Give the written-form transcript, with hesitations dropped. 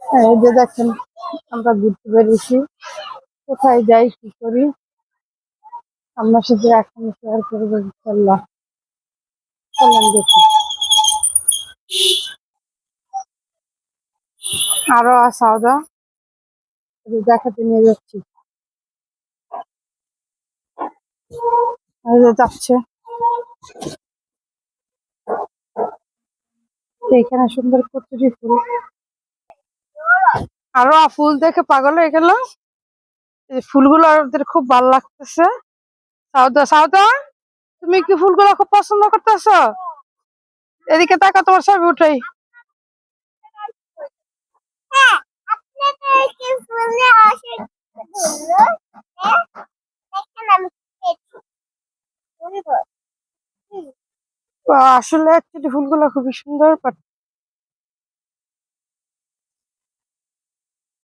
হ্যাঁ, এই যে দেখেন আমরা ঘুরতে বেরিয়েছি, কোথায় যাই কি করি আপনার সাথে এখন শেয়ার করবো ইনশাল্লাহ। চলেন দেখি। আরো সাউদা দেখাতে নিয়ে যাচ্ছি, এই যে যাচ্ছে এখানে সুন্দর কচুরি ফুল, আরো ফুল দেখে পাগল হয়ে গেল। এই ফুলগুলো ওদের খুব ভালো লাগতেছে। সাউদা সাউদা, তুমি কি ফুলগুলো খুব পছন্দ করতেছো? এদিকে তাকা, তোমার ছবি উঠাই। আসলে অ্যাকচুয়ালি ফুলগুলো খুবই সুন্দর, বাট